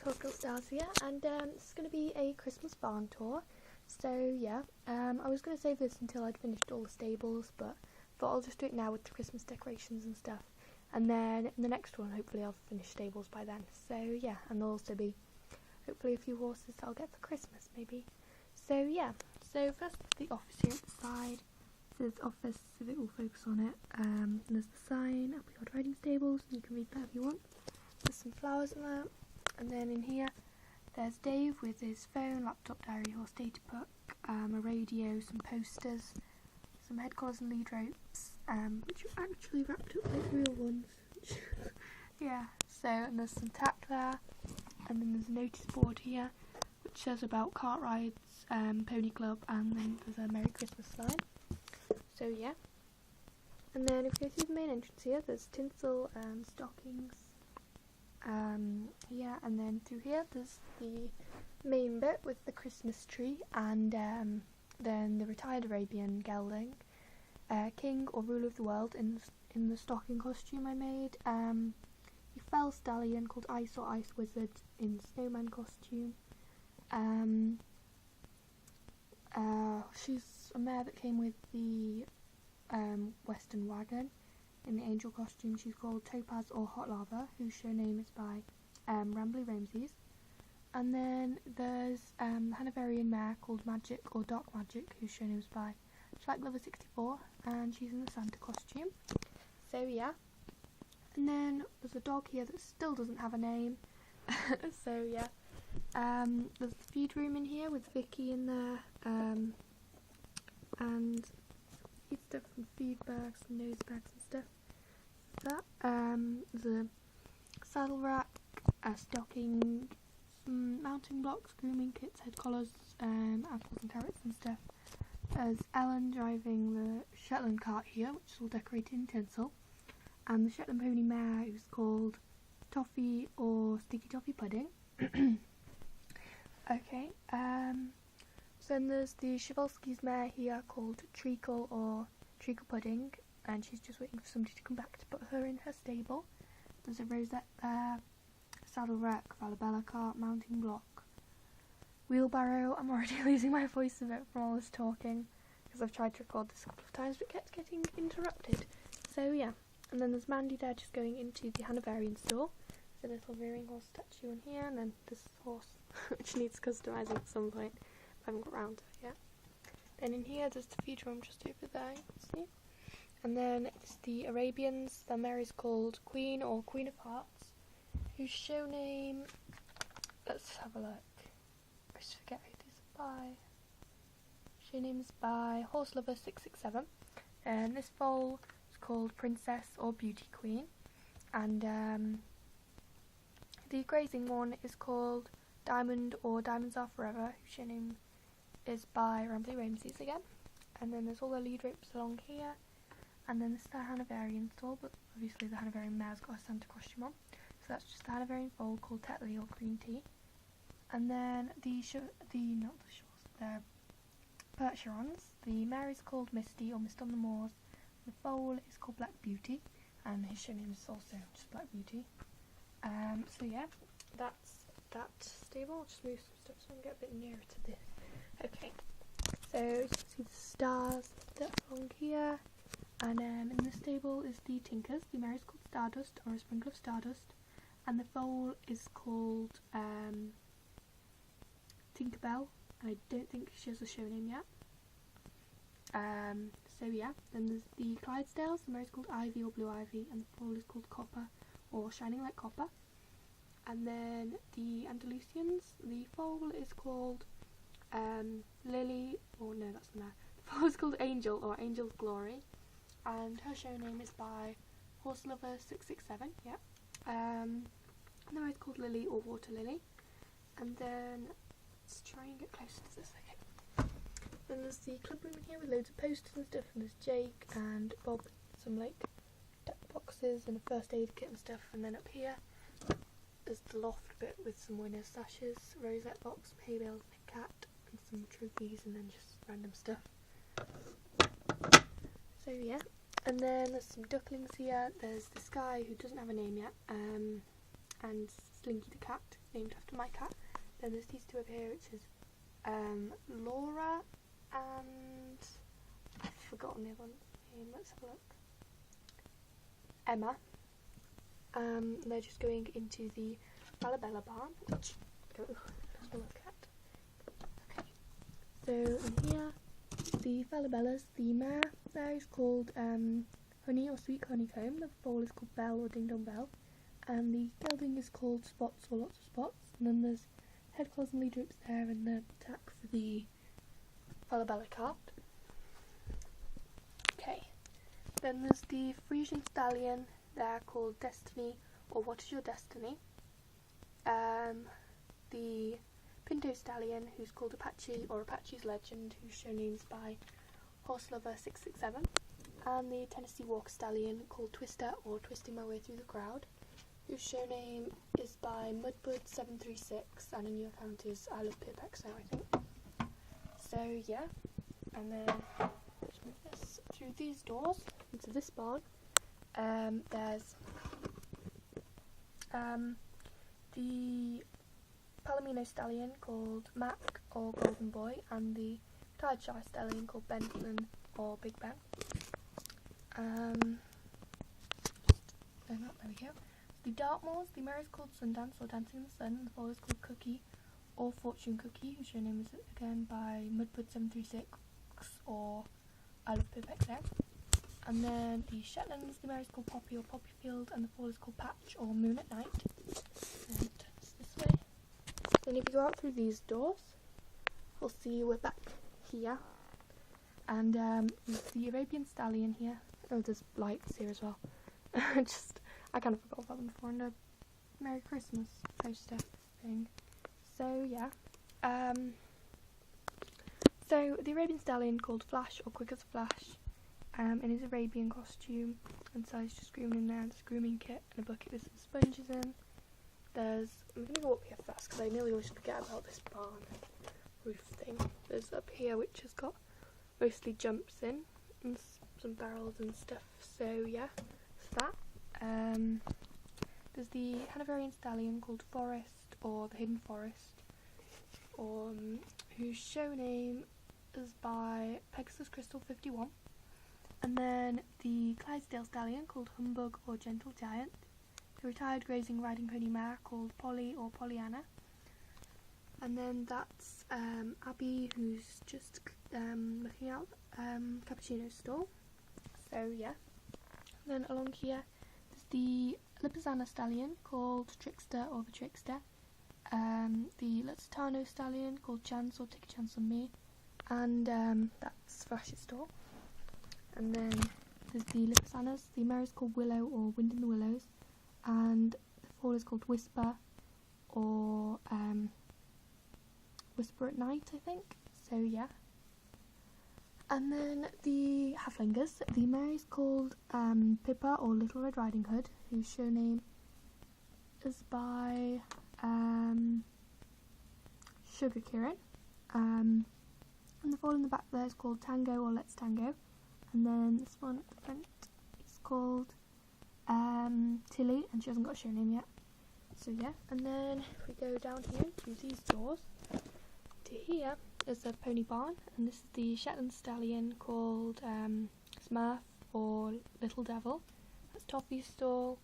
Tokyo Stars here, and this is going to be a Christmas barn tour. So yeah, I was going to save this until I'd finished all the stables, but thought I'll just do it now with the Christmas decorations and stuff. And then in the next one, hopefully I'll finish stables by then. So yeah, and there'll also be hopefully a few horses that I'll get for Christmas maybe. So yeah, so first the office here at the side. It says office, so it will focus on it. And there's the sign, Happy Odd Riding Stables, and you can read that if you want. There's some flowers in there. And then in here, there's Dave with his phone, laptop, diary, horse data book, a radio, some posters, some head collars and lead ropes, which are actually wrapped up like real ones. Yeah, so, and there's some tack there, and then there's a notice board here, which says about cart rides, pony club, and then there's a Merry Christmas sign. So yeah, and then if you go through the main entrance here, there's tinsel and stockings. Yeah, and then through here there's the main bit with the Christmas tree, and then the retired Arabian gelding, king or ruler of the world in the stocking costume I made. A fell stallion called Ice or Ice Wizard in snowman costume. She's a mare that came with the Western wagon. In the angel costume, she's called Topaz or Hot Lava, whose show name is by Rambly Ramses. And then there's the Hanoverian mare called Magic or Dark Magic, whose show name is by Schlack Lover 64, and she's in the Santa costume. So yeah. And then there's a dog here that still doesn't have a name. So yeah. There's the feed room in here with Vicky in there, and feed stuff from feed bags and nose bags and stuff. That the saddle rack, a stocking, some mounting blocks, grooming kits, head collars, apples and carrots and stuff. There's Ellen driving the Shetland cart here, which is all decorated in tinsel, and the Shetland pony mare, who's called Toffee or Sticky Toffee Pudding. Okay, so then there's the Przewalski's mare here called Treacle or Treacle Pudding, and she's just waiting for somebody to come back to put her in her stable. There's a rosette there, saddle rack, Valabella cart, mounting block, wheelbarrow. I'm already losing my voice a bit from all this talking, because I've tried to record this a couple of times but kept getting interrupted. So yeah, and then there's Mandy there just going into the Hanoverian store. There's a little rearing horse statue in here, and then this horse which needs customising at some point. I haven't got round to it yet. Then in here there's the feed room just over there, you can see. And then it's the Arabians. Their mare is called Queen or Queen of Hearts, whose show name, let's have a look. I just forget who this is by. Show name is by Horse Lover 667. And this foal is called Princess or Beauty Queen. And the grazing one is called Diamond or Diamonds Are Forever, whose show name is by Rambly Ramses again. And then there's all the lead ropes along here. And then this is the Hanoverian stall, but obviously the Hanoverian mare's got a Santa costume on. So that's just the Hanoverian foal called Tetley or Green Tea. And then the Percherons. The mare is called Misty or Mist on the Moors. The foal is called Black Beauty, and his show name is also just Black Beauty. So yeah, that's that stable. I'll just move some stuff so I can get a bit nearer to this. Okay, so you can see the stars along here. And in the stable is the Tinkers. The mare is called Stardust or a Sprinkle of Stardust, and the foal is called Tinkerbell. I don't think she has a show name yet. So yeah, then there's the Clydesdales. The mare is called Ivy or Blue Ivy, and the foal is called Copper or Shining Like Copper. And then the Andalusians. The foal is called Lily, or no, that's the mare. The foal is called Angel or Angel's Glory. And her show name is by Horse Lover 667, yeah. And the mare is called Lily or Water Lily. And then, let's try and get closer to this, okay. Then there's the club room in here with loads of posters and stuff, and there's Jake and Bob, some like deck boxes and a first aid kit and stuff. And then up here, there's the loft bit with some winner's sashes, rosette box, some hay bales, and a cat, and some trophies, and then just random stuff. So yeah, and then there's some ducklings here. There's this guy who doesn't have a name yet, and Slinky the cat, named after my cat. Then there's these two over here, which is Laura and I've forgotten the other one's name. Let's have a look. Emma. They're just going into the Falabella barn, which let's have a look at. Okay, so in here, the Falabellas, the mare there is called Honey or Sweet Honeycomb, the foal is called Bell or Ding Dong Bell, and the gelding is called Spots or Lots of Spots, and then there's head collars and lead ropes there and the tack for the Falabella cart. Okay, then there's the Frisian stallion there called Destiny or What is Your Destiny, the Pinto stallion who's called Apache or Apache's Legend, whose show name's by Horselover667, and the Tennessee Walker stallion called Twister or Twisting My Way Through the Crowd, whose show name is by Mudbud736, and a new account is I Love Pipex now, I think. So yeah, and then let's move this through these doors into this barn. There's the Palomino stallion called Mac or Golden Boy, and the Tideshire stallion called Benton or Big Ben. There we go. The Dartmoors, the mare is called Sundance or Dancing in the Sun, and the foal is called Cookie or Fortune Cookie, whose show name is again by Mudbud736 or I Love Pipex now. And then the Shetlands, the mare is called Poppy or Poppyfield, and the foal is called Patch or Moon at Night. And it's this way. Then if you go out through these doors, we'll see we're back here. And there's the Arabian Stallion here. Oh, there's lights here as well. I kind of forgot about them before in the Merry Christmas poster thing. So yeah. So the Arabian Stallion called Flash or Quick as a Flash, in his Arabian costume, and so he's just grooming in there, and there's a grooming kit and a bucket with some sponges in. I'm going to go up here first because I nearly always forget about this barn roof thing. There's up here which has got mostly jumps in and some barrels and stuff, so yeah, that's that. There's the Hanoverian Stallion called Forest or the Hidden Forest, whose show name is by Pegasus Crystal 51. And then the Clydesdale Stallion called Humbug or Gentle Giant, the retired grazing riding pony mare called Polly or Pollyanna, and then that's Abby, who's just looking out Cappuccino's stall. So yeah. And then along here there's the Lipizzaner Stallion called Trickster or the Trickster, the Lusitano Stallion called Chance or Take a Chance on Me, and that's Flash's stall. And then there's the Lipizzaners, the mare is called Willow or Wind in the Willows, and the foal is called Whisper or Whisper at Night, I think. So yeah. And then the Haflingers, the mare is called Pippa or Little Red Riding Hood, whose show name is by Sugar Kieran, and the foal in the back there is called Tango or Let's Tango. And then this one at the front is called Tilly, and she hasn't got a show name yet. So yeah, and then if we go down here through these doors to here is a pony barn, and this is the Shetland Stallion called Smurf or Little Devil. That's Toffee's stall.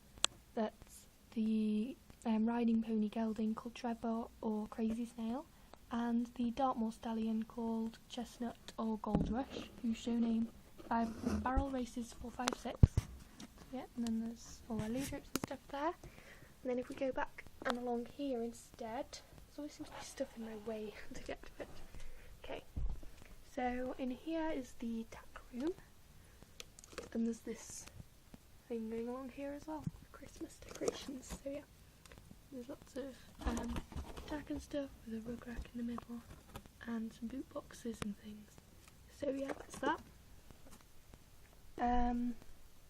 That's the riding pony gelding called Trevor or Crazy Snail, and the Dartmoor Stallion called Chestnut or Gold Rush, whose show name by Barrel Races 456. Yeah, and then there's all our lead ropes and stuff there. And then if we go back and along here instead, there always seems to be stuff in my way to get to it. Okay, so in here is the tack room, and there's this thing going along here as well, Christmas decorations. So yeah, there's lots of tack and stuff with a rug rack in the middle, and some boot boxes and things. So yeah, that's that.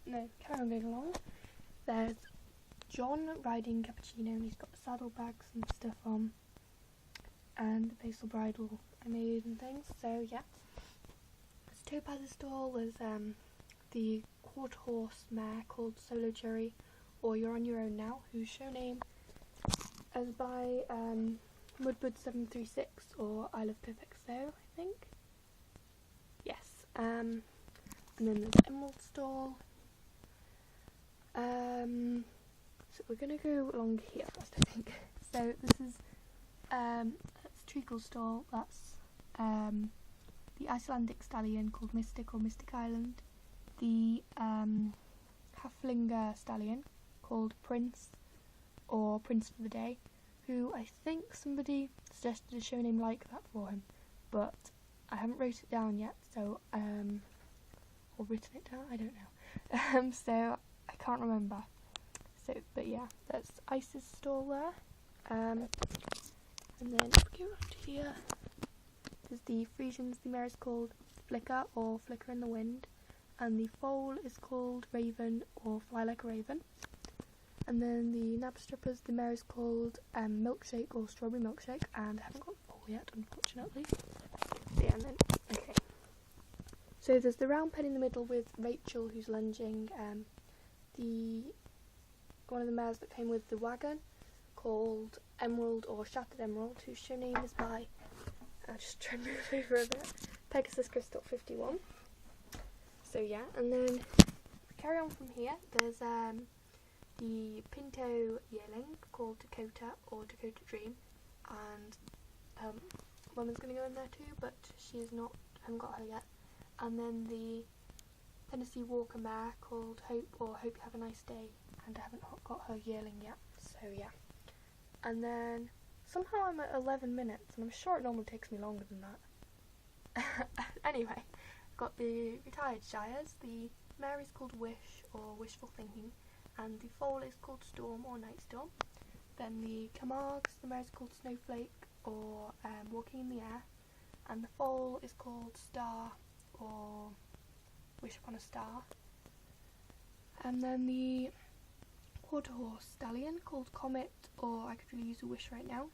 No, carry on going along. There's John riding Cappuccino, and he's got the saddlebags and stuff on, and the pastel bridle I made and things. So yeah, there's Topaz's stall. There's the quarter horse mare called Solo Cherry or You're on Your Own Now, whose show name as by Mudbud736 or I Love Perfect So, I think. Yes. And then there's Emerald Stall. So we're gonna go along here first, I think. So this is that's Treacle Stall. That's the Icelandic stallion called Mystic or Mystic Island. The Haflinger stallion called Prince or Prince for the Day, who I think somebody suggested a show name like that for him, but I haven't wrote it down yet, so or written it down, I don't know. So I can't remember. So, but yeah, that's Ice's stall there. And then if we go around here, there's the Frisians. The mare is called Flicker or Flicker in the Wind, and the foal is called Raven or Fly Like a Raven. And then the Knabstruppers, the mare is called Milkshake or Strawberry Milkshake, and I haven't got the foal yet, unfortunately. Yeah, and then, okay. So there's the round pen in the middle with Rachel, who's lunging. One of the mares that came with the wagon, called Emerald or Shattered Emerald, whose show name is by, I'll just try and move over a bit, Pegasus Crystal 51. So yeah, and then we carry on from here. There's the Pinto yearling called Dakota or Dakota Dream, and Woman's going to go in there too, but she is not, I haven't got her yet. And then the Tennessee Walker mare called Hope or Hope You Have a Nice Day, and I haven't got her yearling yet, so yeah. And then somehow I'm at 11 minutes, and I'm sure it normally takes me longer than that. Anyway, got the retired Shires. The mare is called Wish or Wishful Thinking, and the foal is called Storm or Night Storm. Then the Camargues, the mare is called Snowflake or Walking in the Air, and the foal is called Star or Wish Upon a Star. And then the Quarter Horse Stallion called Comet or I Could Really Use a Wish Right Now.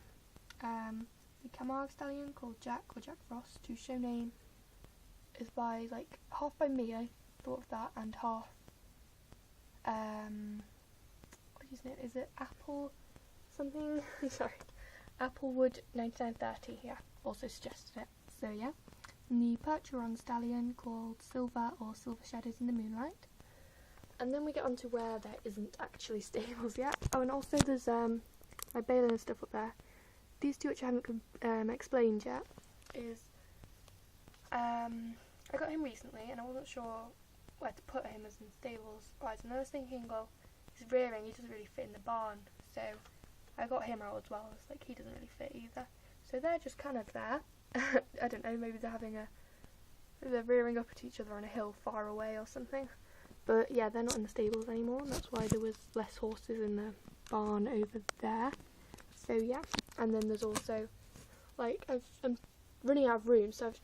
The Camargue Stallion called Jack or Jack Frost, whose show name is by, like, half by me, I thought of that, and half what is it? Is it Apple something? Sorry, Applewood 9930. Yeah, also suggested it. So yeah, and the Percheron Stallion called Silver or Silver Shadows in the Moonlight. And then we get on to where there isn't actually stables yet. Oh, and also there's my baler and stuff up there. These two, which I haven't explained yet, is I got him recently and I wasn't sure where to put him as in stables. Right, and I was thinking, well, he's rearing, he doesn't really fit in the barn, so I got him out as well. It's like he doesn't really fit either. So they're just kind of there. I don't know, maybe they're rearing up at each other on a hill far away or something. But yeah, they're not in the stables anymore, and that's why there was less horses in the barn over there. So yeah, and then there's also, like, I'm running out of room, so I'm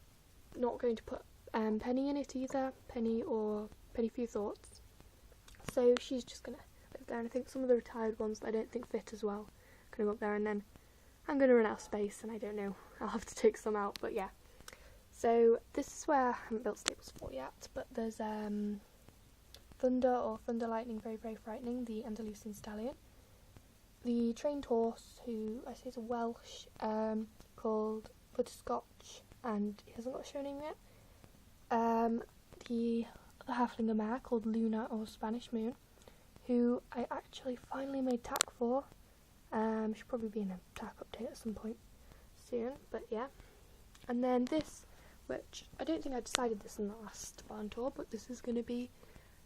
not going to put Penny in it either. Penny or Penny Few Thoughts. So she's just gonna live there, and I think some of the retired ones that I don't think fit as well are gonna go up there, and then I'm gonna run out of space, and I don't know, I'll have to take some out, but yeah. So this is where I haven't built stables for yet, but there's Thunder or Thunder Lightning, Very Very Frightening, the Andalusian Stallion. The trained horse, who I say is a Welsh, called Butterscotch, and he hasn't got a show name yet. The other Haflinger mare called Luna or Spanish Moon, who I actually finally made tack for. Should probably be in a tack update at some point soon, but yeah. And then this, which I don't think I decided this in the last barn tour, but this is going to be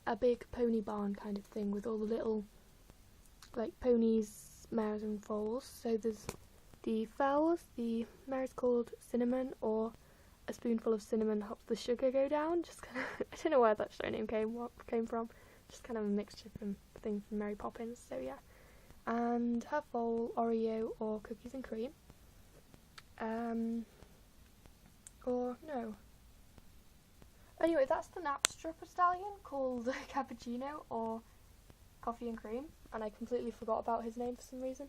a big pony barn kind of thing with all the little, like, ponies, mares and foals. So there's the fowls. The mare is called Cinnamon or A Spoonful of Cinnamon Helps the Sugar Go Down. Just kind of, I don't know where that show name came from. Just kind of a mixture from thing from Mary Poppins. So yeah. And her foal, Oreo or Cookies and Cream. Or no. Anyway, that's the Knabstrupper Stallion called Cappuccino or Coffee and Cream, and I completely forgot about his name for some reason.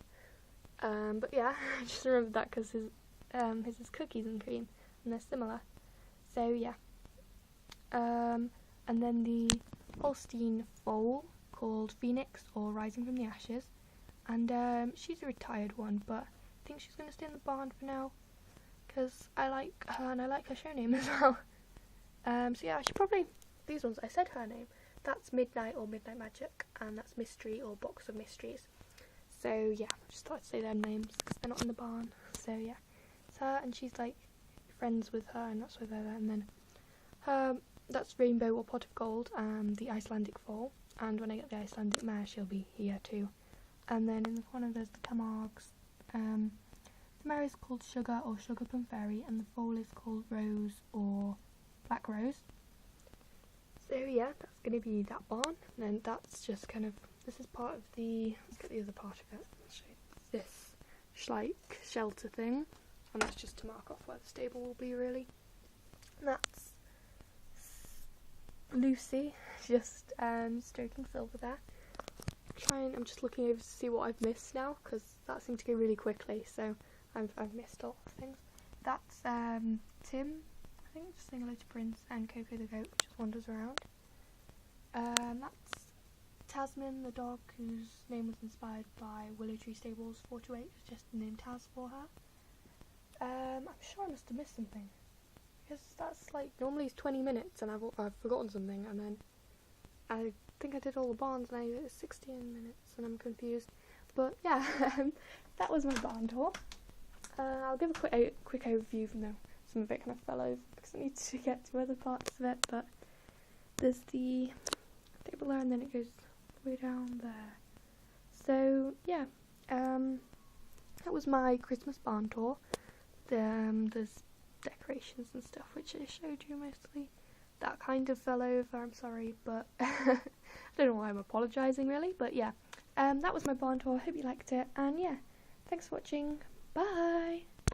But yeah, I just remembered that because his is Cookies and Cream, and they're similar. So yeah. And then the Holstein foal called Phoenix or Rising from the Ashes, and she's a retired one, but I think she's going to stay in the barn for now, because I like her and I like her show name as well. So yeah, I should probably, these ones, I said her name, that's Midnight or Midnight Magic, and that's Mystery or Box of Mysteries. So yeah, I just thought I'd say their names, because they're not in the barn. So yeah, it's her, and she's like friends with her, and that's why they're there. And then her, that's Rainbow or Pot of Gold, the Icelandic foal, and when I get the Icelandic mare, she'll be here too. And then in the corner there's the Camargues. The mare is called Sugar or Sugar Plum Fairy, and the foal is called Rose or Black Rose. So yeah, that's going to be that barn, and then that's just kind of, this is part of the, let's get the other part of it, I'll show you. This like shelter thing, and that's just to mark off where the stable will be really. And that's Lucy, just stroking Silver there. I'm just looking over to see what I've missed now, because that seemed to go really quickly, so I've missed all the things. That's Tim, I think, just saying hello to Prince, and Coco the goat, which just wanders around. That's Tasman the dog, whose name was inspired by Willow Tree Stables 428, was just named Taz for her. I'm sure I must have missed something, because that's like, normally it's 20 minutes and I've forgotten something, and then I think I did all the barns and it's 16 minutes and I'm confused. But yeah, that was my barn tour. I'll give a quick overview, even though some of it kind of fell over because I need to get to other parts of it. But there's the table there, and then it goes way down there. So yeah, that was my Christmas barn tour. There's decorations and stuff which I showed you mostly. That kind of fell over, I'm sorry, but I don't know why I'm apologising really, but yeah, that was my barn tour. I hope you liked it, and yeah, thanks for watching, bye!